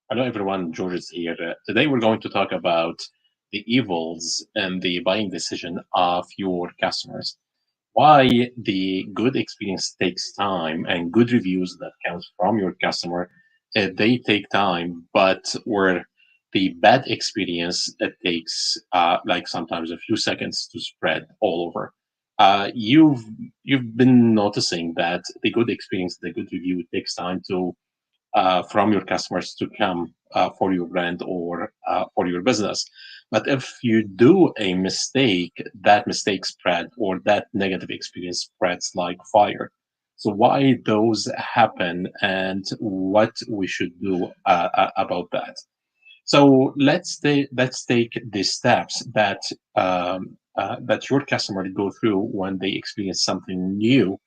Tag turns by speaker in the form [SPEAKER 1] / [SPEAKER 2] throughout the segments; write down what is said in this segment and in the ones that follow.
[SPEAKER 1] Hello, everyone. George is here. Today, we're going to talk about the evils and the buying decision of your customers. Why the good experience takes time and good reviews that comes from your customer, they take time, but where the bad experience, it takes like sometimes a few seconds to spread all over. You've been noticing that the good experience, the good review takes time to from your customers to come for your brand or for your business. But if you do a mistake, that mistake spread or that negative experience spreads like fire. So why those happen and what we should do about that? So let's take the steps that your customer go through when they experience something new,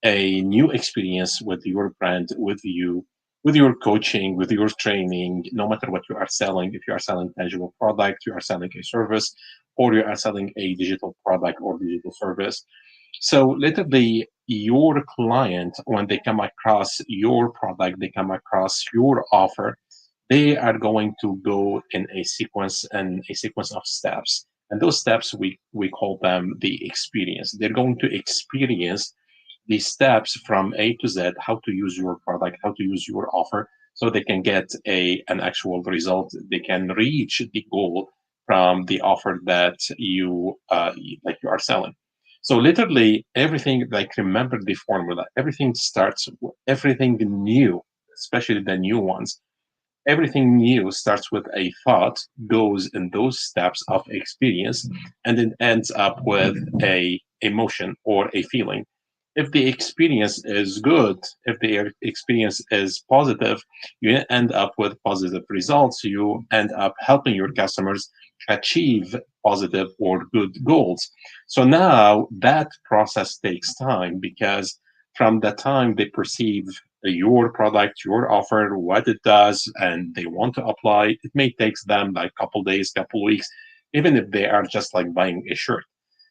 [SPEAKER 1] a new experience with your brand, with you, with your coaching, with your training. No matter what you are selling, if you are selling tangible product, you are selling a service, or you are selling a digital product or digital service. So literally, your client, when they come across your product, they come across your offer, they are going to go in a sequence of steps. And those steps we call them the experience. They're going to experience the steps from A to Z, how to use your product, how to use your offer, so they can get an actual result. They can reach the goal from the offer that you are selling. So literally everything, like, remember the formula. Everything starts, everything new, especially the new ones, everything new starts with a thought, goes in those steps of experience, and then ends up with a emotion or a feeling. If the experience is good, if the experience is positive, you end up with positive results. You end up helping your customers achieve positive or good goals. So now that process takes time, because from the time they perceive your product, your offer, what it does, and they want to apply, it may take them like couple days, couple weeks, even if they are just like buying a shirt.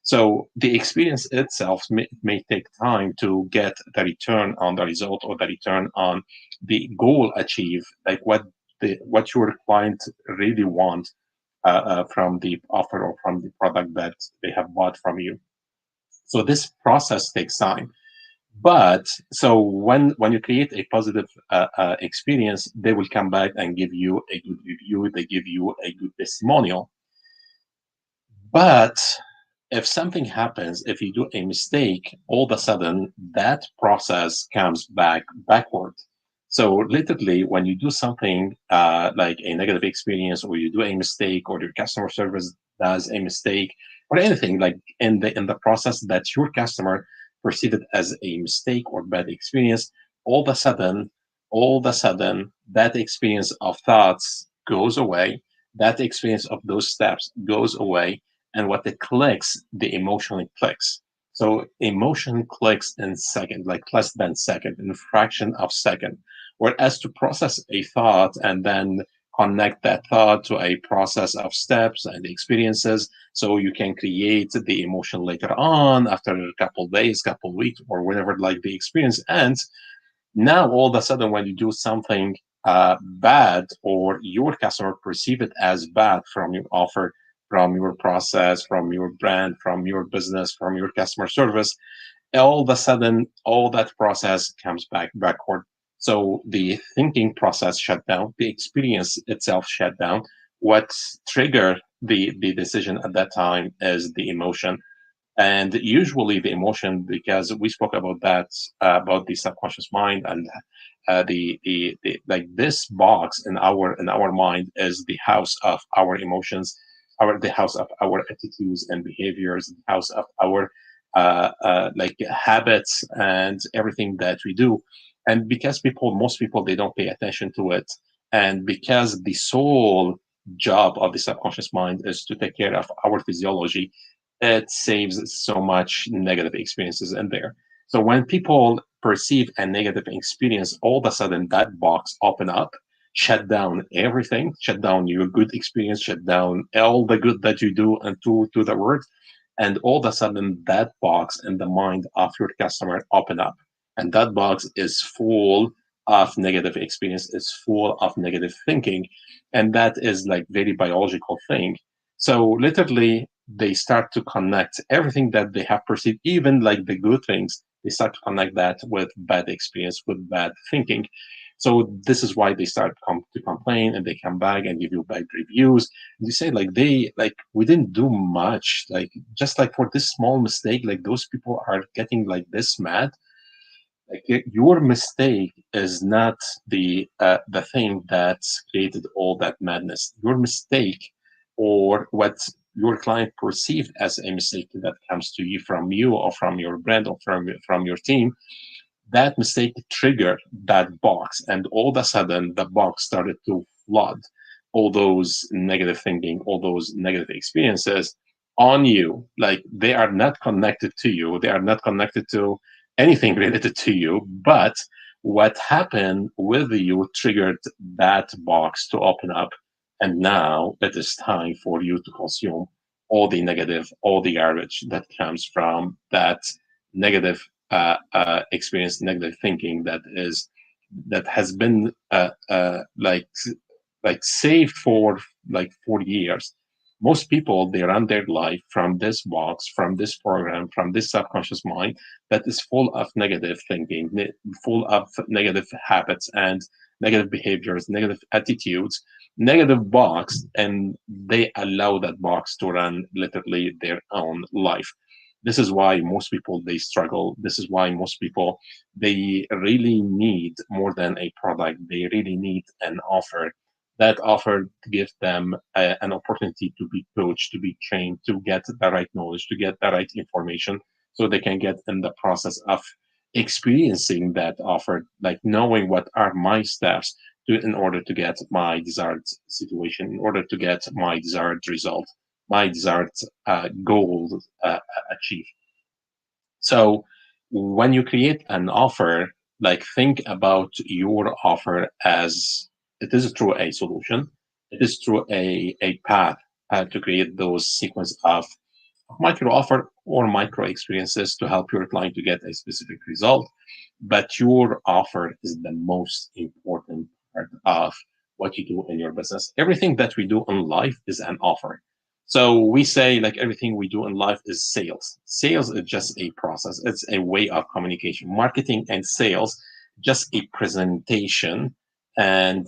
[SPEAKER 1] So the experience itself may take time to get the return on the result or the return on the goal achieved, like what your client really want from the offer or from the product that they have bought from you. So this process takes time. But so when you create a positive experience, they will come back and give you a good review. They give you a good testimonial. But if something happens, if you do a mistake, all of a sudden that process comes backward. So literally, when you do something like a negative experience, or you do a mistake, or your customer service does a mistake, or anything like in the process that your customer perceive it as a mistake or bad experience, all of a sudden, that experience of thoughts goes away. That experience of those steps goes away, and what it clicks, the emotion clicks. So emotion clicks in second, like less than second, in a fraction of second. Whereas to process a thought and then connect that thought to a process of steps and experiences, so you can create the emotion later on after a couple of days, couple of weeks, or whenever like the experience ends. Now all of a sudden, when you do something bad, or your customer perceive it as bad from your offer, from your process, from your brand, from your business, from your customer service, all of a sudden all that process comes backward. So the thinking process shut down, the experience itself shut down. What triggered the decision at that time is the emotion. And usually the emotion, because we spoke about that, about the subconscious mind, and the like, this box in our mind is the house of our emotions, the house of our attitudes and behaviors, the house of our like habits and everything that we do. And because most people, they don't pay attention to it, and because the sole job of the subconscious mind is to take care of our physiology, it saves so much negative experiences in there. So when people perceive a negative experience, all of a sudden that box open up, shut down everything, shut down your good experience, shut down all the good that you do, and to the word. And all of a sudden that box in the mind of your customer open up. And that box is full of negative experience, is full of negative thinking, and that is like very biological thing. So literally they start to connect everything that they have perceived, even like the good things, they start to connect that with bad experience, with bad thinking. So this is why they start to complain, and they come back and give you bad reviews. And you say like, they like, we didn't do much, like just like for this small mistake, like those people are getting like this mad. Like your mistake is not the thing that created all that madness. Your mistake, or what your client perceived as a mistake that comes to you from you, or from your brand, or from your team, that mistake triggered that box, and all of a sudden the box started to flood all those negative thinking, all those negative experiences on you. Like they are not connected to you, they are not connected to anything related to you, but what happened with you triggered that box to open up, and now it is time for you to consume all the negative, all the garbage that comes from that negative experience, negative thinking that has been like saved for like 40 years. Most people, they run their life from this box, from this program, from this subconscious mind that is full of negative thinking, full of negative habits and negative behaviors, negative attitudes, negative box, and they allow that box to run literally their own life. This is why most people, they struggle. This is why most people, they really need more than a product. They really need an offer. That offer gives them an opportunity to be coached, to be trained, to get the right knowledge, to get the right information, so they can get in the process of experiencing that offer, like knowing what are my steps in order to get my desired situation, in order to get my desired result, my desired goal achieved. So when you create an offer, like think about your offer as it is through a solution, it is through a path to create those sequence of micro offer or micro experiences to help your client to get a specific result. But your offer is the most important part of what you do in your business. Everything that we do in life is an offer. So we say like everything we do in life is sales. Sales is just a process. It's a way of communication. Marketing and sales, just a presentation and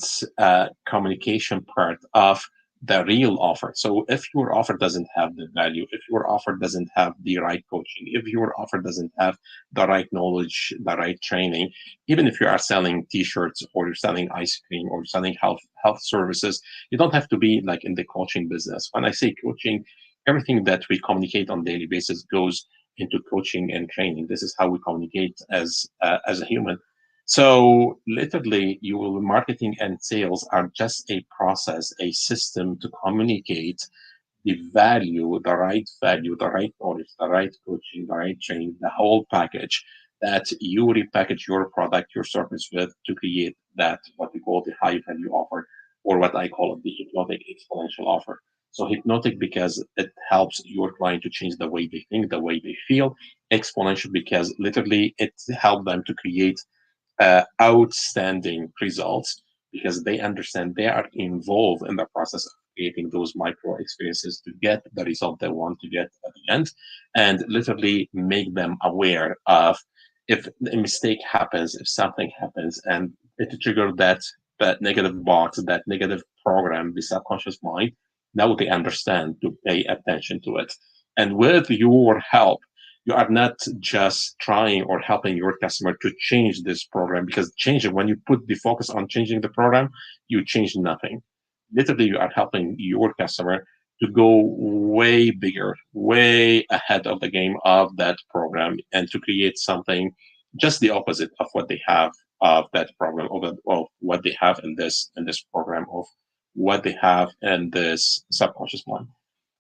[SPEAKER 1] communication part of the real offer. So if your offer doesn't have the value, if your offer doesn't have the right coaching, if your offer doesn't have the right knowledge, the right training, even if you are selling t-shirts or you're selling ice cream or selling health services, you don't have to be like in the coaching business. When I say coaching, everything that we communicate on a daily basis goes into coaching and training. This is how we communicate as a human. So literally, your marketing and sales are just a process, a system to communicate the right knowledge, the right coaching, the right training, the whole package that you repackage your product, your service with to create that what we call the high value offer, or what I call it the hypnotic exponential offer. So hypnotic because it helps your client to change the way they think, the way they feel. Exponential because literally it helps them to create outstanding results because they understand they are involved in the process of creating those micro experiences to get the result they want to get at the end, and literally make them aware of if a mistake happens, if something happens, and it trigger that negative box, that negative program, the subconscious mind. Now they understand to pay attention to it, and with your help you are not just trying or helping your customer to change this program, because changing, when you put the focus on changing the program, you change nothing. Literally you are helping your customer to go way bigger, way ahead of the game of that program, and to create something just the opposite of what they have of that program, of what they have in this program, of what they have in this subconscious mind.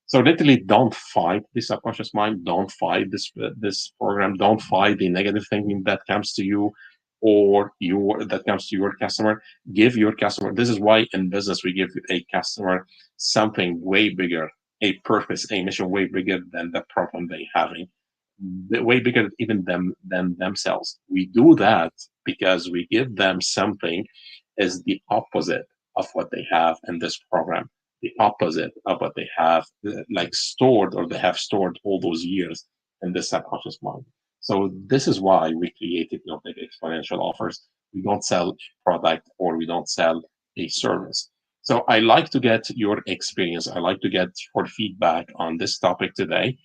[SPEAKER 1] So literally, don't fight the subconscious mind. Don't fight this program. Don't fight the negative thinking that comes to you, or your that comes to your customer. Give your customer. This is why in business we give a customer something way bigger, a purpose, a mission way bigger than the problem they having. way bigger even than themselves. We do that because we give them something is the opposite of what they have in this program, the opposite of what they have like stored or they have stored all those years in the subconscious mind. So this is why we create hypnotic exponential offers. We don't sell product or we don't sell a service. So I like to get your experience. I like to get your feedback on this topic today.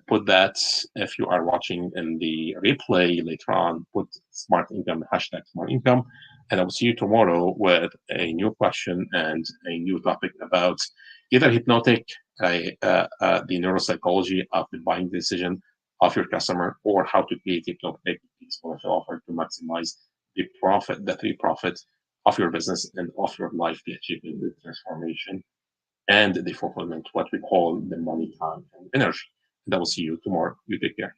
[SPEAKER 1] Put that if you are watching in the replay later on, put smart income, hashtag smart income. And I will see you tomorrow with a new question and a new topic about either hypnotic, the neuropsychology of the buying decision of your customer, or how to create hypnotic exponential offer to maximize the profit, the three profits of your business and of your life, the achievement, the transformation, and the fulfillment, what we call the money, time, and energy. And I will see you tomorrow. You take care.